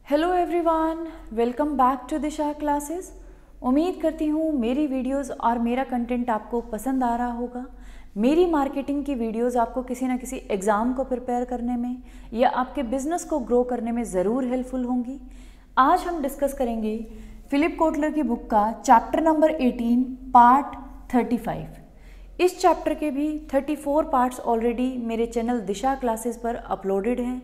Hello everyone, welcome back to Disha classes. उम्मीद करती हूँ मेरी वीडियोस और मेरा कंटेंट आपको पसंद आ रहा होगा। मेरी मार्केटिंग की वीडियोस आपको किसी ना किसी एग्ज़ाम को प्रिपेयर करने में या आपके बिजनेस को ग्रो करने में ज़रूर हेल्पफुल होंगी। आज हम डिस्कस करेंगे फिलिप कोटलर की बुक का चैप्टर नंबर 18 पार्ट 35। इस चैप्टर के भी 34 पार्ट्स ऑलरेडी मेरे चैनल दिशा क्लासेस पर अपलोडेड हैं।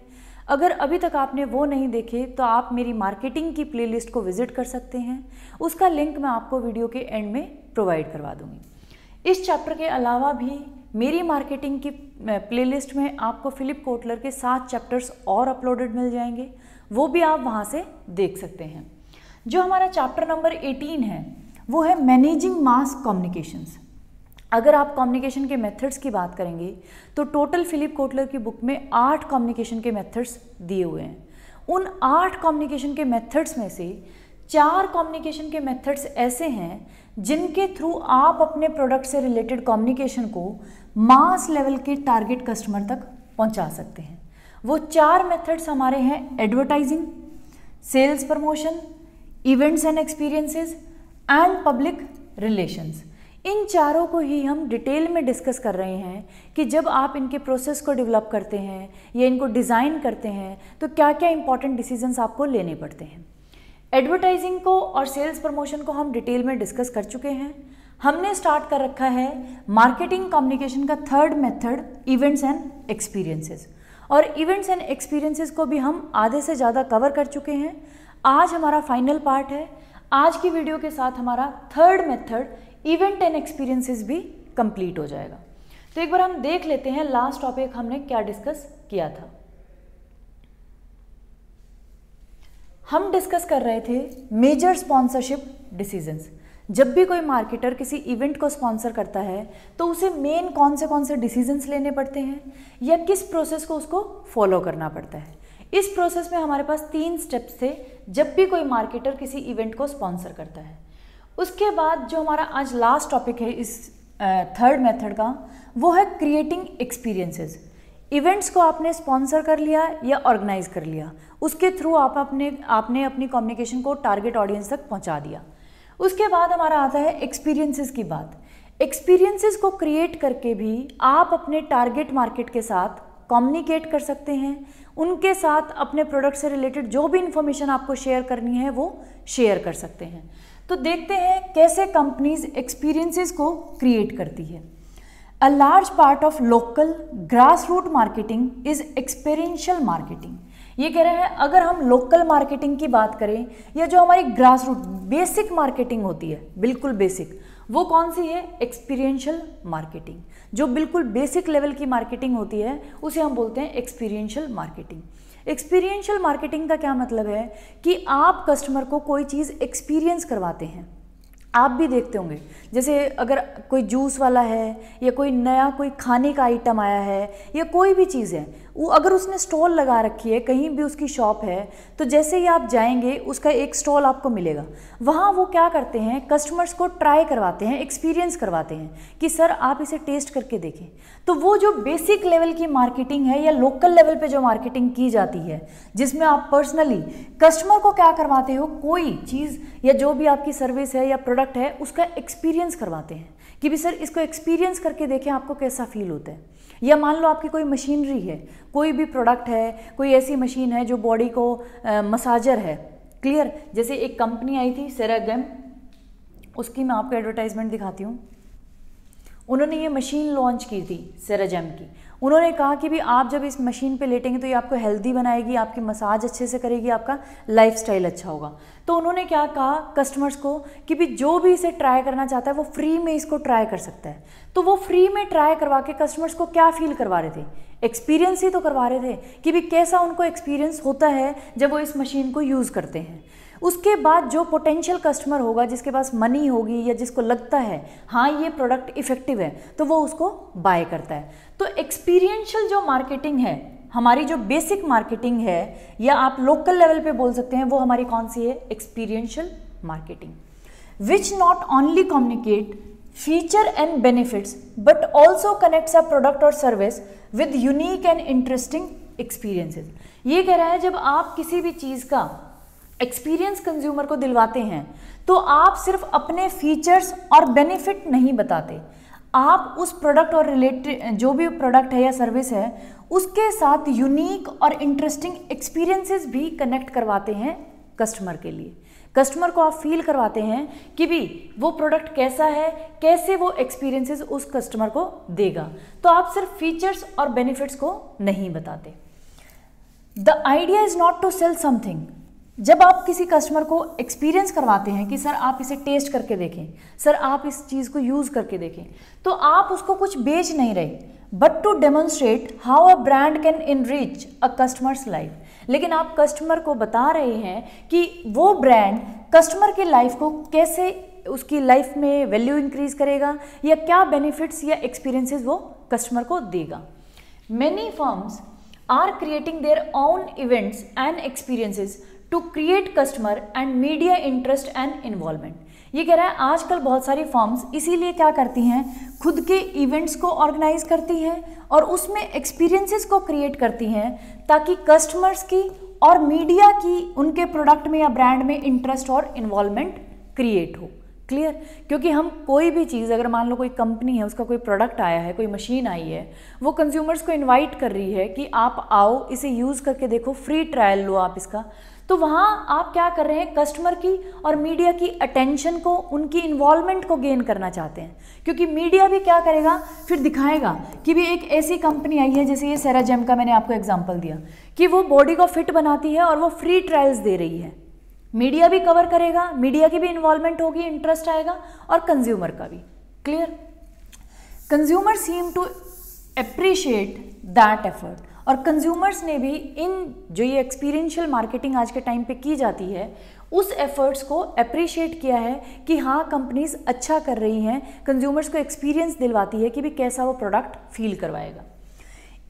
अगर अभी तक आपने वो नहीं देखे तो आप मेरी मार्केटिंग की प्लेलिस्ट को विजिट कर सकते हैं। उसका लिंक मैं आपको वीडियो के एंड में प्रोवाइड करवा दूंगी। इस चैप्टर के अलावा भी मेरी मार्केटिंग की प्लेलिस्ट में आपको फिलिप कोटलर के 7 चैप्टर्स और अपलोडेड मिल जाएंगे, वो भी आप वहाँ से देख सकते हैं। जो हमारा चैप्टर नंबर 18 है वो है मैनेजिंग मास कम्युनिकेशंस। अगर आप कम्युनिकेशन के मेथड्स की बात करेंगे तो टोटल फिलिप कोटलर की बुक में 8 कम्युनिकेशन के मेथड्स दिए हुए हैं। उन 8 कम्युनिकेशन के मेथड्स में से 4 कम्युनिकेशन के मेथड्स ऐसे हैं जिनके थ्रू आप अपने प्रोडक्ट से रिलेटेड कम्युनिकेशन को मास लेवल के टारगेट कस्टमर तक पहुंचा सकते हैं। वो 4 मेथड्स हमारे हैं advertising, sales promotion, events and experiences and public relations. इन चारों को ही हम डिटेल में डिस्कस कर रहे हैं कि जब आप इनके प्रोसेस को डेवलप करते हैं या इनको डिज़ाइन करते हैं तो क्या क्या इंपॉर्टेंट डिसीजंस आपको लेने पड़ते हैं। एडवर्टाइजिंग को और सेल्स प्रमोशन को हम डिटेल में डिस्कस कर चुके हैं। हमने स्टार्ट कर रखा है मार्केटिंग कम्युनिकेशन का 3rd method events and experiences, और इवेंट्स एंड एक्सपीरियंसेस को भी हम आधे से ज़्यादा कवर कर चुके हैं। आज हमारा फाइनल पार्ट है। आज की वीडियो के साथ हमारा 3rd method event and experiences भी कंप्लीट हो जाएगा। तो एक बार हम देख लेते हैं लास्ट टॉपिक हमने क्या डिस्कस किया था। हम डिस्कस कर रहे थे मेजर स्पॉन्सरशिप डिसीजंस। जब भी कोई मार्केटर किसी इवेंट को स्पॉन्सर करता है तो उसे मेन कौन से डिसीजंस लेने पड़ते हैं या किस प्रोसेस को उसको फॉलो करना पड़ता है। इस प्रोसेस में हमारे पास 3 स्टेप्स थे जब भी कोई मार्केटर किसी इवेंट को स्पॉन्सर करता है। उसके बाद जो हमारा आज लास्ट टॉपिक है इस 3rd मेथड का, वो है क्रिएटिंग एक्सपीरियंसेस। इवेंट्स को आपने स्पॉन्सर कर लिया या ऑर्गेनाइज कर लिया, उसके थ्रू आपने अपनी कम्युनिकेशन को टारगेट ऑडियंस तक पहुंचा दिया। उसके बाद हमारा आता है एक्सपीरियंसेस की बात। एक्सपीरियंसेस को क्रिएट करके भी आप अपने टारगेट मार्केट के साथ कम्युनिकेट कर सकते हैं। उनके साथ अपने प्रोडक्ट से रिलेटेड जो भी इंफॉर्मेशन आपको शेयर करनी है वो शेयर कर सकते हैं। तो देखते हैं कैसे कंपनीज एक्सपीरियंसेस को क्रिएट करती है। A large part of local grass root marketing is experiential marketing. ये कह रहे हैं अगर हम लोकल मार्केटिंग की बात करें या जो हमारी ग्रास रूट बेसिक मार्केटिंग होती है, बिल्कुल बेसिक, वो कौन सी है? Experiential marketing. जो बिल्कुल बेसिक लेवल की मार्केटिंग होती है उसे हम बोलते हैं एक्सपीरियंशियल मार्केटिंग। एक्सपीरियंशियल मार्केटिंग का क्या मतलब है कि आप कस्टमर को कोई चीज़ एक्सपीरियंस करवाते हैं। आप भी देखते होंगे, जैसे अगर कोई जूस वाला है या कोई नया कोई खाने का आइटम आया है या कोई भी चीज़ है, वो अगर उसने स्टॉल लगा रखी है, कहीं भी उसकी शॉप है, तो जैसे ही आप जाएंगे उसका एक स्टॉल आपको मिलेगा। वहाँ वो क्या करते हैं, कस्टमर्स को ट्राई करवाते हैं, एक्सपीरियंस करवाते हैं कि सर आप इसे टेस्ट करके देखें। तो वो जो बेसिक लेवल की मार्केटिंग है या लोकल लेवल पे जो मार्केटिंग की जाती है, जिसमें आप पर्सनली कस्टमर को क्या करवाते हो, कोई चीज़ या जो भी आपकी सर्विस है या प्रोडक्ट है उसका एक्सपीरियंस करवाते हैं कि भी सर इसको एक्सपीरियंस करके देखें आपको कैसा फील होता है। या मान लो आपकी कोई मशीनरी है, कोई भी प्रोडक्ट है, कोई ऐसी मशीन है जो बॉडी को मसाजर है, क्लियर। जैसे एक कंपनी आई थी सेरागम, उसकी मैं आपको एडवर्टाइजमेंट दिखाती हूँ। उन्होंने ये मशीन लॉन्च की थी सेराजेम की। उन्होंने कहा कि भी आप जब इस मशीन पे लेटेंगे तो ये आपको हेल्दी बनाएगी, आपकी मसाज अच्छे से करेगी, आपका लाइफस्टाइल अच्छा होगा। तो उन्होंने क्या कहा कस्टमर्स को कि भी जो भी इसे ट्राई करना चाहता है वो फ्री में इसको ट्राई कर सकता है। तो वो फ्री में ट्राई करवा के कस्टमर्स को क्या फील करवा रहे थे, एक्सपीरियंस ही तो करवा रहे थे कि भी कैसा उनको एक्सपीरियंस होता है जब वो इस मशीन को यूज़ करते हैं। उसके बाद जो पोटेंशियल कस्टमर होगा, जिसके पास मनी होगी या जिसको लगता है हाँ ये प्रोडक्ट इफेक्टिव है, तो वो उसको बाय करता है। तो एक्सपीरियंशियल जो मार्केटिंग है, हमारी जो बेसिक मार्केटिंग है या आप लोकल लेवल पे बोल सकते हैं, वो हमारी कौन सी है? Experiential marketing. Which not only communicate feature and benefits but also connects a product और service with unique and interesting experiences. ये कह रहा है जब आप किसी भी चीज़ का एक्सपीरियंस कंज्यूमर को दिलवाते हैं, तो आप सिर्फ अपने फीचर्स और बेनिफिट नहीं बताते, आप उस प्रोडक्ट और रिलेटेड जो भी प्रोडक्ट है या सर्विस है उसके साथ यूनिक और इंटरेस्टिंग एक्सपीरियंसेस भी कनेक्ट करवाते हैं कस्टमर के लिए। कस्टमर को आप फील करवाते हैं कि भी वो प्रोडक्ट कैसा है, कैसे वो एक्सपीरियंसेस उस कस्टमर को देगा। तो आप सिर्फ फीचर्स और बेनिफिट्स को नहीं बताते। The idea is not to sell something. जब आप किसी कस्टमर को एक्सपीरियंस करवाते हैं कि सर आप इसे टेस्ट करके देखें, सर आप इस चीज़ को यूज़ करके देखें, तो आप उसको कुछ बेच नहीं रहे, but to demonstrate how a brand can enrich a customer's life. लेकिन आप कस्टमर को बता रहे हैं कि वो ब्रांड कस्टमर की लाइफ को कैसे, उसकी लाइफ में वैल्यू इंक्रीज करेगा या क्या बेनिफिट्स या एक्सपीरियंसेस वो कस्टमर को देगा। Many firms are creating their own events and experiences to create customer and media interest and involvement. ये कह रहा है आजकल बहुत सारी फर्म्स इसीलिए क्या करती हैं, खुद के इवेंट्स को ऑर्गेनाइज करती हैं और उसमें एक्सपीरियंसेस को क्रिएट करती हैं ताकि कस्टमर्स की और मीडिया की उनके प्रोडक्ट में या ब्रांड में इंटरेस्ट और इन्वॉल्वमेंट क्रिएट हो। क्लियर? क्योंकि हम कोई भी चीज़, अगर मान लो कोई कंपनी है, उसका कोई प्रोडक्ट आया है, कोई मशीन आई है, वो कंज्यूमर्स को इनवाइट कर रही है कि आप आओ इसे यूज़ करके देखो, फ्री ट्रायल लो आप इसका, तो वहाँ आप क्या कर रहे हैं, कस्टमर की और मीडिया की अटेंशन को, उनकी इन्वॉल्वमेंट को गेन करना चाहते हैं। क्योंकि मीडिया भी क्या करेगा, फिर दिखाएगा कि भी एक ऐसी कंपनी आई है, जैसे ये सेराजेम का मैंने आपको एग्जांपल दिया कि वो बॉडी को फिट बनाती है और वो फ्री ट्रायल्स दे रही है। मीडिया भी कवर करेगा, मीडिया की भी इन्वॉल्वमेंट होगी, इंटरेस्ट आएगा और कंज्यूमर का भी। Clear? Consumer seem to appreciate that effort. और कंज्यूमर्स ने भी इन जो ये एक्सपीरियंशियल मार्केटिंग आज के टाइम पे की जाती है, उस एफर्ट्स को अप्रिशिएट किया है कि हाँ कंपनीज अच्छा कर रही हैं, कंज्यूमर्स को एक्सपीरियंस दिलवाती है कि भी कैसा वो प्रोडक्ट फील करवाएगा।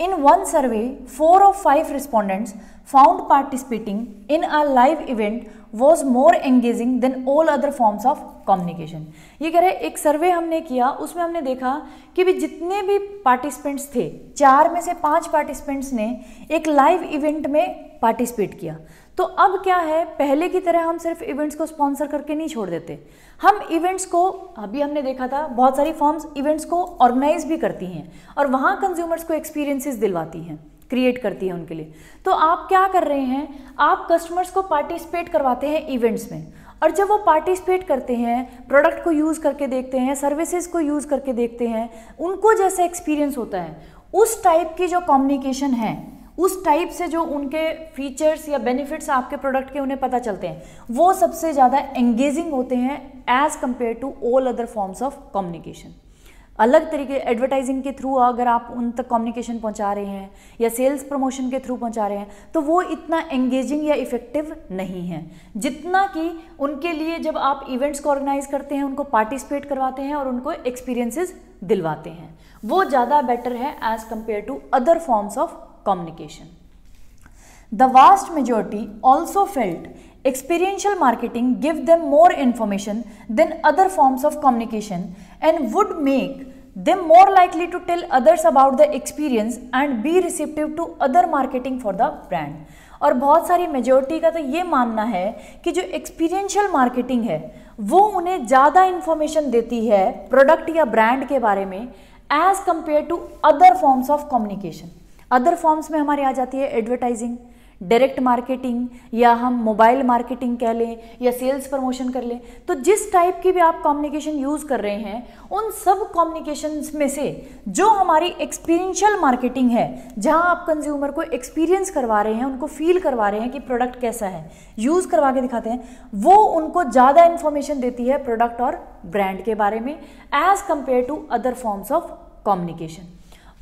In one survey, 4 of 5 respondents found participating in a live event was more engaging than all other forms of communication। ये कह रहे एक सर्वे हमने किया, उसमें हमने देखा कि भी जितने भी पार्टिसिपेंट्स थे, 4 में से 5 पार्टिसिपेंट्स ने एक लाइव इवेंट में पार्टिसिपेट किया। तो अब क्या है, पहले की तरह हम सिर्फ इवेंट्स को स्पॉन्सर करके नहीं छोड़ देते, हम इवेंट्स को, अभी हमने देखा था बहुत सारी फर्म्स इवेंट्स को ऑर्गेनाइज भी करती हैं और वहाँ कंज्यूमर्स को एक्सपीरियंसेस दिलवाती हैं, क्रिएट करती हैं उनके लिए। तो आप क्या कर रहे हैं, आप कस्टमर्स को पार्टिसिपेट करवाते हैं इवेंट्स में, और जब वो पार्टिसिपेट करते हैं, प्रोडक्ट को यूज़ करके देखते हैं, सर्विसेज को यूज़ करके देखते हैं, उनको जैसा एक्सपीरियंस होता है, उस टाइप की जो कम्युनिकेशन है, उस टाइप से जो उनके फीचर्स या बेनिफिट्स आपके प्रोडक्ट के उन्हें पता चलते हैं, वो सबसे ज़्यादा एंगेजिंग होते हैं as compare to all other forms of communication. अलग तरीके एडवर्टाइजिंग के थ्रू अगर आप उन तक कम्युनिकेशन पहुंचा रहे हैं या सेल्स प्रमोशन के थ्रू पहुंचा रहे हैं, तो वो इतना एंगेजिंग या इफेक्टिव नहीं है जितना कि उनके लिए जब आप इवेंट्स को ऑर्गेनाइज करते हैं, उनको पार्टिसिपेट करवाते हैं और उनको एक्सपीरियंसेस दिलवाते हैं, वो ज़्यादा बेटर है as compare to other forms of communication. The vast majority also felt experiential marketing give them more information than other forms of communication and would make them more likely to tell others about the experience and be receptive to other marketing for the brand. और बहुत सारी majority का तो ये मानना है कि जो एक्सपीरियंशियल मार्केटिंग है वो उन्हें ज़्यादा इंफॉर्मेशन देती है प्रोडक्ट या ब्रांड के बारे में as compare to other forms of communication. Other forms में हमारे आ जाती है एडवर्टाइजिंग, डायरेक्ट मार्केटिंग, या हम मोबाइल मार्केटिंग कह लें या सेल्स प्रमोशन कर लें। तो जिस टाइप की भी आप कम्युनिकेशन यूज़ कर रहे हैं, उन सब कम्युनिकेशंस में से जो हमारी एक्सपीरियंशियल मार्केटिंग है, जहां आप कंज्यूमर को एक्सपीरियंस करवा रहे हैं, उनको फील करवा रहे हैं कि प्रोडक्ट कैसा है, यूज़ करवा के दिखाते हैं, वो उनको ज़्यादा इन्फॉर्मेशन देती है प्रोडक्ट और ब्रांड के बारे में as compare to other forms of communication.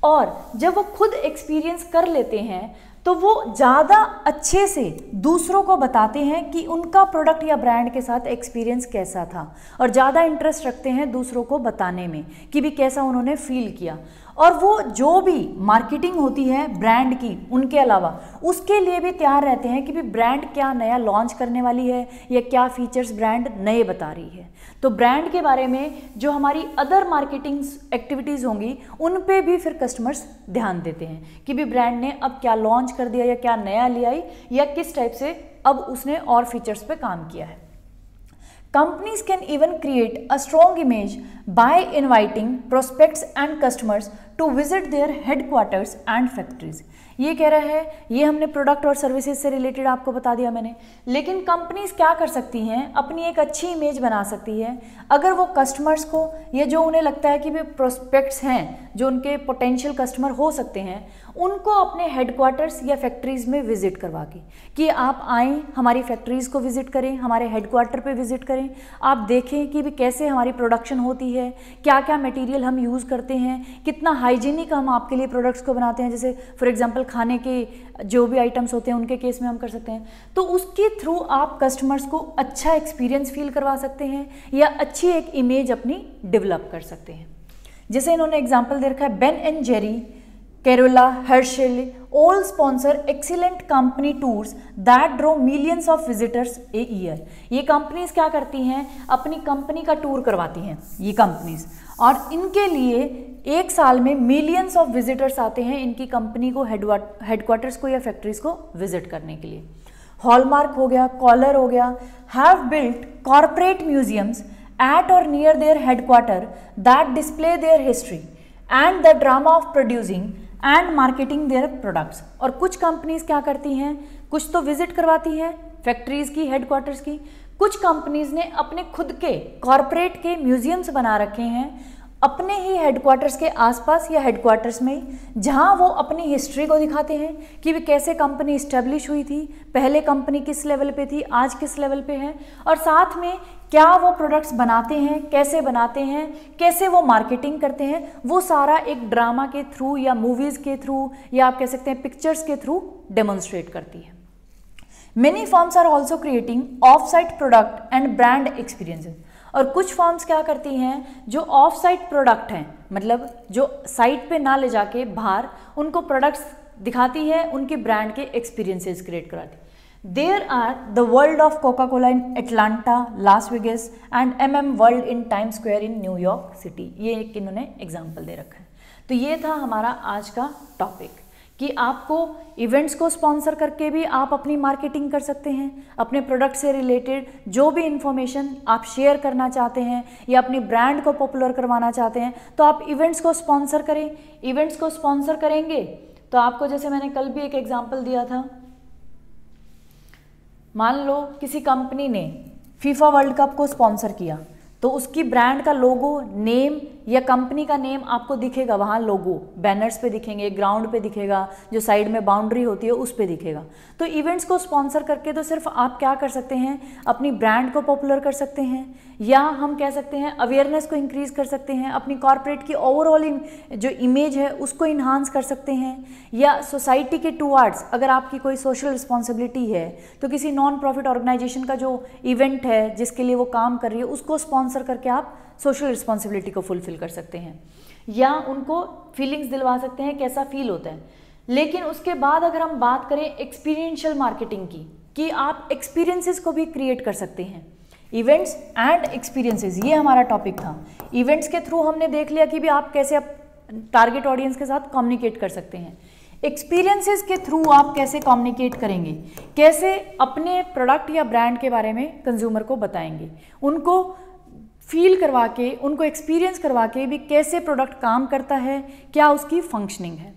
और जब वो खुद एक्सपीरियंस कर लेते हैं तो वो ज़्यादा अच्छे से दूसरों को बताते हैं कि उनका प्रोडक्ट या ब्रांड के साथ एक्सपीरियंस कैसा था, और ज़्यादा इंटरेस्ट रखते हैं दूसरों को बताने में कि भी कैसा उन्होंने फील किया। और वो जो भी मार्केटिंग होती है ब्रांड की उनके अलावा उसके लिए भी तैयार रहते हैं कि भी ब्रांड क्या नया लॉन्च करने वाली है या क्या फीचर्स ब्रांड नए बता रही है। तो ब्रांड के बारे में जो हमारी अदर मार्केटिंग एक्टिविटीज़ होंगी उन पे भी फिर कस्टमर्स ध्यान देते हैं कि भी ब्रांड ने अब क्या लॉन्च कर दिया या क्या नया ले आई या किस टाइप से अब उसने और फीचर्स पे काम किया है। Companies can even create a strong image by inviting prospects and customers to visit their headquarters and factories। ये कह रहा है, ये हमने प्रोडक्ट और सर्विसेज से रिलेटेड आपको बता दिया मैंने, लेकिन कंपनीज क्या कर सकती हैं, अपनी एक अच्छी इमेज बना सकती है अगर वो कस्टमर्स को या जो उन्हें लगता है कि वे प्रोस्पेक्ट्स हैं जो उनके पोटेंशियल कस्टमर हो सकते हैं उनको अपने हेडक्वार्टर्स या फैक्ट्रीज़ में विजिट करवा के कि आप आएँ हमारी फैक्ट्रीज़ को विजिट करें, हमारे हेडक्वार्टर पे विजिट करें, आप देखें कि भी कैसे हमारी प्रोडक्शन होती है, क्या क्या मटेरियल हम यूज़ करते हैं, कितना हाइजीनिक हम आपके लिए प्रोडक्ट्स को बनाते हैं। जैसे फॉर एग्जांपल खाने के जो भी आइटम्स होते हैं उनके केस में हम कर सकते हैं। तो उसके थ्रू आप कस्टमर्स को अच्छा एक्सपीरियंस फील करवा सकते हैं या अच्छी एक इमेज अपनी डेवलप कर सकते हैं। जैसे इन्होंने एग्जाम्पल दे रखा है, Ben and Jerry, corolla, Herschel all sponsor excellent company tours that draw millions of visitors a year। ये कंपनीज क्या करती हैं, अपनी कंपनी का टूर करवाती हैं ये कंपनीज, और इनके लिए एक साल में मिलियंस ऑफ विजिटर्स आते हैं इनकी कंपनी को हेडक्वार्टर्स को या फैक्ट्रीज को विजिट करने के लिए। हॉलमार्क हो गया, कॉलर हो गया, have built corporate museums at or near their headquarter that display their history and the drama of producing and marketing their products। और कुछ कंपनीज क्या करती हैं, कुछ तो विजिट करवाती हैं फैक्ट्रीज की, हेडक्वार्टर्स की, कुछ कंपनीज ने अपने खुद के कॉर्पोरेट के म्यूजियम्स बना रखे हैं अपने ही हेडक्वार्टर्स के आसपास या हेडक्वार्टर्स में, जहां वो अपनी हिस्ट्री को दिखाते हैं कि वे कैसे कंपनी इस्टेब्लिश हुई थी, पहले कंपनी किस लेवल पे थी, आज किस लेवल पे है, और साथ में क्या वो प्रोडक्ट्स बनाते हैं, कैसे बनाते हैं, कैसे वो मार्केटिंग करते हैं, वो सारा एक ड्रामा के थ्रू या मूवीज़ के थ्रू या आप कह सकते हैं पिक्चर्स के थ्रू डेमोन्स्ट्रेट करती है। Many firms are also creating off site product and brand experiences. और कुछ फर्म्स क्या करती हैं, जो ऑफ साइट प्रोडक्ट हैं, मतलब जो साइट पे ना ले जाके बाहर उनको प्रोडक्ट्स दिखाती है, उनके ब्रांड के एक्सपीरियंसेस क्रिएट कराती है। There are the World of Coca Cola in Atlanta, Las Vegas and World in Time Square in New York City. ये एक इन्होंने एग्जाम्पल दे रखा है। तो ये था हमारा आज का टॉपिक कि आपको इवेंट्स को स्पॉन्सर करके भी आप अपनी मार्केटिंग कर सकते हैं, अपने प्रोडक्ट से रिलेटेड जो भी इंफॉर्मेशन आप शेयर करना चाहते हैं या अपनी ब्रांड को पॉपुलर करवाना चाहते हैं तो आप इवेंट्स को स्पॉन्सर करें। इवेंट्स को स्पॉन्सर करेंगे तो आपको, जैसे मैंने कल भी एक एग्जांपल दिया था, मान लो किसी कंपनी ने फीफा वर्ल्ड कप को स्पॉन्सर किया तो उसकी ब्रांड का लोगो, नेम या कंपनी का नेम आपको दिखेगा, वहाँ लोगो बैनर्स पे दिखेंगे, ग्राउंड पे दिखेगा, जो साइड में बाउंड्री होती है उस पे दिखेगा। तो इवेंट्स को स्पॉन्सर करके तो सिर्फ आप क्या कर सकते हैं, अपनी ब्रांड को पॉपुलर कर सकते हैं, या हम कह सकते हैं अवेयरनेस को इंक्रीज कर सकते हैं, अपनी कॉर्पोरेट की ओवरऑल जो इमेज है उसको इन्हांस कर सकते हैं, या सोसाइटी के टूवर्ड्स अगर आपकी कोई सोशल रिस्पॉन्सिबिलिटी है तो किसी नॉन प्रॉफिट ऑर्गेनाइजेशन का जो इवेंट है जिसके लिए वो काम कर रही है उसको स्पॉन्सर करके आप सोशल रिस्पॉन्सिबिलिटी को फुलफिल कर सकते हैं, या उनको फीलिंग्स दिलवा सकते हैं कैसा फील होता है। लेकिन उसके बाद अगर हम बात करें एक्सपीरियंशियल मार्केटिंग की, कि आप एक्सपीरियंसेस को भी क्रिएट कर सकते हैं। इवेंट्स एंड एक्सपीरियंसेस, ये हमारा टॉपिक था। इवेंट्स के थ्रू हमने देख लिया कि भी आप कैसे टारगेट ऑडियंस के साथ कम्युनिकेट कर सकते हैं। एक्सपीरियंसेस के थ्रू आप कैसे कम्युनिकेट करेंगे, कैसे अपने प्रोडक्ट या ब्रांड के बारे में कंज्यूमर को बताएंगे, उनको फील करवा के, उनको एक्सपीरियंस करवा के भी कैसे प्रोडक्ट काम करता है, क्या उसकी फंक्शनिंग है।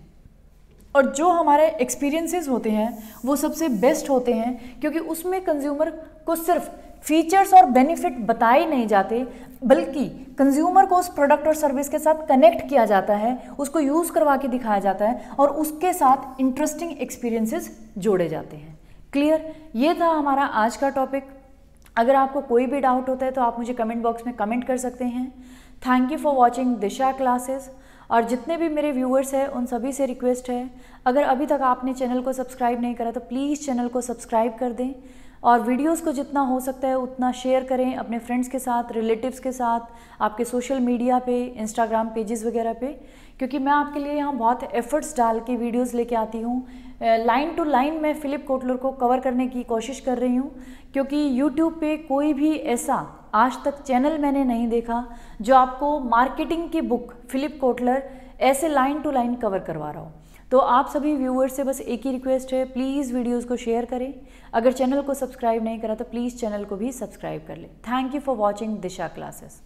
और जो हमारे एक्सपीरियंसेस होते हैं वो सबसे बेस्ट होते हैं क्योंकि उसमें कंज्यूमर को सिर्फ फीचर्स और बेनिफिट बताए नहीं जाते, बल्कि कंज्यूमर को उस प्रोडक्ट और सर्विस के साथ कनेक्ट किया जाता है, उसको यूज़ करवा के दिखाया जाता है और उसके साथ इंटरेस्टिंग एक्सपीरियंसेस जोड़े जाते हैं। क्लियर? ये था हमारा आज का टॉपिक। अगर आपको कोई भी डाउट होता है तो आप मुझे कमेंट बॉक्स में कमेंट कर सकते हैं। Thank you for watching Disha classes. और जितने भी मेरे व्यूअर्स हैं उन सभी से रिक्वेस्ट है, अगर अभी तक आपने चैनल को सब्सक्राइब नहीं करा तो प्लीज़ चैनल को सब्सक्राइब कर दें और वीडियोस को जितना हो सकता है उतना शेयर करें अपने फ्रेंड्स के साथ, रिलेटिव्स के साथ, आपके सोशल मीडिया पे, इंस्टाग्राम पेजेस वगैरह पे, क्योंकि मैं आपके लिए यहाँ बहुत एफर्ट्स डाल के वीडियोस लेके आती हूँ। लाइन टू लाइन मैं फ़िलिप कोटलर को कवर करने की कोशिश कर रही हूँ, क्योंकि यूट्यूब पे कोई भी ऐसा आज तक चैनल मैंने नहीं देखा जो आपको मार्केटिंग की बुक फ़िलिप कोटलर ऐसे लाइन टू लाइन कवर करवा रहा हो। तो आप सभी व्यूअर्स से बस एक ही रिक्वेस्ट है, प्लीज़ वीडियोस को शेयर करें। अगर चैनल को सब्सक्राइब नहीं करा तो प्लीज़ चैनल को भी सब्सक्राइब कर लें। Thank you for watching Disha classes.